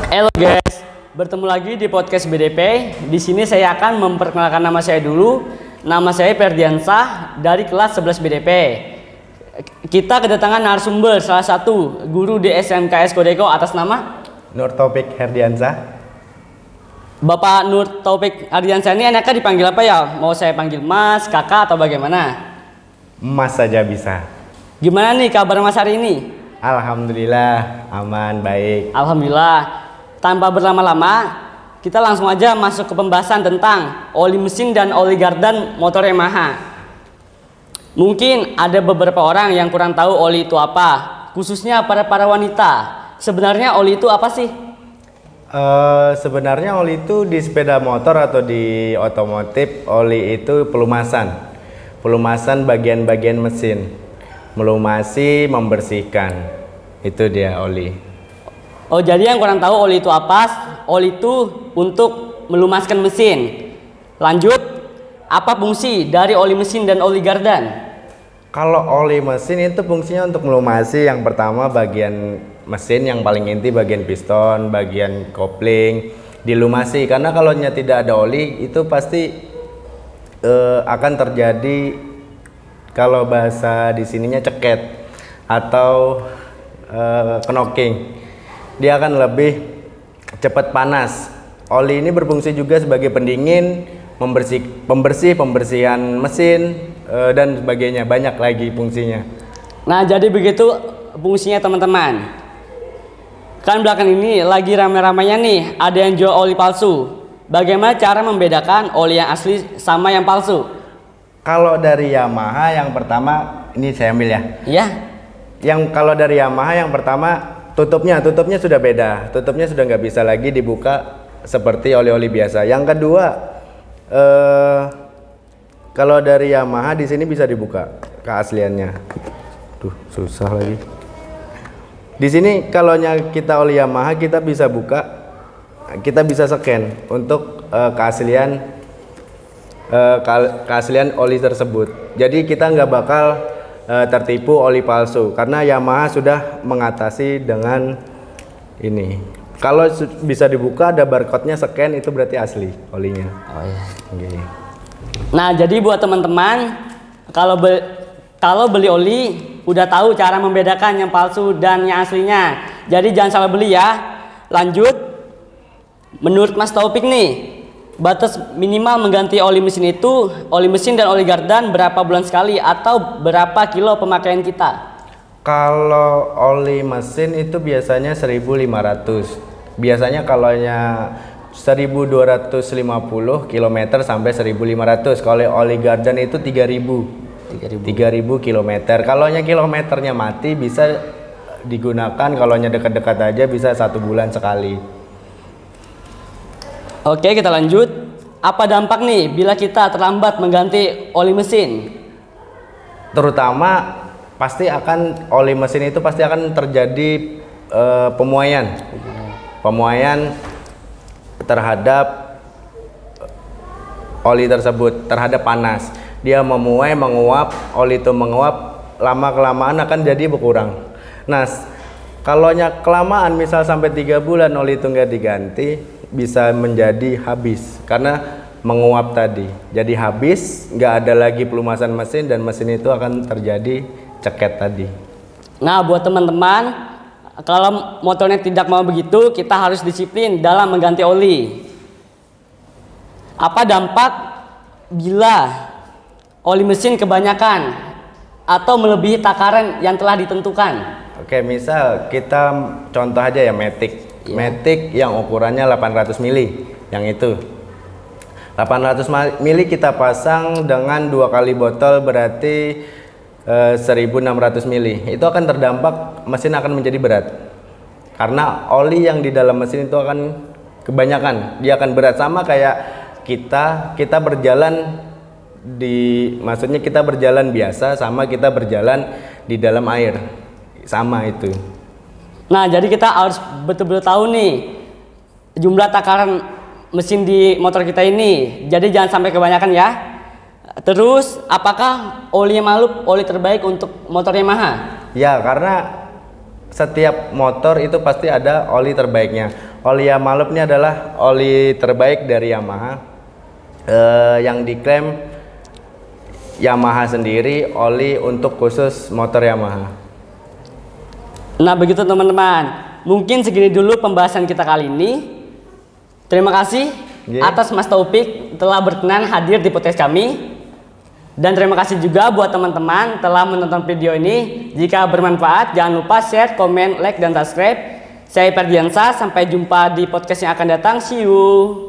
Halo guys, bertemu lagi di podcast BDP. Di sini saya akan memperkenalkan nama saya dulu. Nama saya Ferdiansah dari kelas 11 BDP. Kita kedatangan narasumber salah satu guru di SMKS Kodeko atas nama Nur Taufik Herdiansah. Bapak Nur Taufik Herdiansah ini enaknya dipanggil apa ya? Mau saya panggil Mas, Kakak atau bagaimana? Mas saja bisa. Gimana nih kabar Mas hari ini? Alhamdulillah aman, baik. Alhamdulillah. Tanpa berlama-lama, kita langsung aja masuk ke pembahasan tentang oli mesin dan oli gardan motor Yamaha. Mungkin ada beberapa orang yang kurang tahu oli itu apa, khususnya para wanita. Sebenarnya oli itu apa sih? Sebenarnya oli itu di sepeda motor atau di otomotif, oli itu pelumasan bagian-bagian mesin, melumasi, membersihkan. Itu dia oli. Oh, jadi yang kurang tahu oli itu apa? Oli itu untuk melumaskan mesin. Lanjut, apa fungsi dari oli mesin dan oli gardan? Kalau oli mesin itu fungsinya untuk melumasi. Yang pertama bagian mesin yang paling inti, bagian piston, bagian kopling dilumasi. Karena kalau tidak ada oli itu pasti akan terjadi, kalau bahasa di sininya ceket atau knocking. Dia akan lebih cepat panas. Oli ini berfungsi juga sebagai pendingin, pembersihan mesin dan sebagainya, banyak lagi fungsinya. Nah, jadi begitu fungsinya teman-teman. Kan belakang ini lagi rame-ramenya nih, ada yang jual oli palsu. Bagaimana cara membedakan oli yang asli sama yang palsu? Kalau dari Yamaha yang pertama, ini saya ambil ya. Iya. Yang kalau dari Yamaha yang pertama, tutupnya sudah beda. Tutupnya sudah nggak bisa lagi dibuka seperti oli-oli biasa. Yang kedua, kalau dari Yamaha di sini bisa dibuka keasliannya. Duh, susah lagi. Di sini kalau kita oli Yamaha kita bisa buka, kita bisa scan untuk keaslian oli tersebut. Jadi kita nggak bakal tertipu oli palsu karena Yamaha sudah mengatasi dengan ini. Kalau bisa dibuka ada barcode-nya, scan, itu berarti asli olinya. Oh iya. Okay. Nah, jadi buat teman-teman kalau beli oli udah tahu cara membedakan yang palsu dan yang aslinya. Jadi jangan salah beli ya. Lanjut, menurut Mas Taufik nih, batas minimal mengganti oli mesin itu, oli mesin dan oli gardan berapa bulan sekali atau berapa kilo pemakaian kita? Kalau oli mesin itu biasanya 1.500. Biasanya kalaunya 1.250 km sampai 1.500. Kalau oli gardan itu 3.000 km. Kalaunya kilometernya mati bisa digunakan, kalaunya dekat-dekat aja bisa 1 bulan sekali. Oke, kita lanjut. Apa dampak nih bila kita terlambat mengganti oli mesin? Terutama oli mesin itu pasti akan terjadi pemuaian terhadap oli tersebut, terhadap panas. Dia memuai, menguap, oli itu menguap, lama-kelamaan akan jadi berkurang. Nah, kalaunya kelamaan, misal sampai 3 bulan oli itu nggak diganti, bisa menjadi habis karena menguap tadi. Jadi habis, nggak ada lagi pelumasan mesin dan mesin itu akan terjadi ceket tadi. Nah, buat teman-teman, kalau motornya tidak mau begitu, kita harus disiplin dalam mengganti oli. Apa dampak bila oli mesin kebanyakan atau melebihi takaran yang telah ditentukan? Oke, misal kita contoh aja ya Matic. Matic yang ukurannya 800 mili, yang itu 800 mili kita pasang dengan 2 kali botol berarti 1.600 mili. Itu akan terdampak, mesin akan menjadi berat karena oli yang di dalam mesin itu akan kebanyakan, dia akan berat. Sama kayak kita berjalan maksudnya kita berjalan biasa sama kita berjalan di dalam air, sama itu. Nah, jadi kita harus betul-betul tahu nih jumlah takaran mesin di motor kita ini. Jadi jangan sampai kebanyakan ya. Terus, apakah oli Malup oli terbaik untuk motor Yamaha? Ya, karena setiap motor itu pasti ada oli terbaiknya. Oli Yamalop ini adalah oli terbaik dari Yamaha, yang diklaim Yamaha sendiri, oli untuk khusus motor Yamaha. Nah begitu teman-teman, mungkin segini dulu pembahasan kita kali ini. Terima kasih atas Mas Taufik telah berkenan hadir di podcast kami. Dan terima kasih juga buat teman-teman telah menonton video ini. Jika bermanfaat, jangan lupa share, komen, like, dan subscribe. Saya Ferdiansa, sampai jumpa di podcast yang akan datang. See you.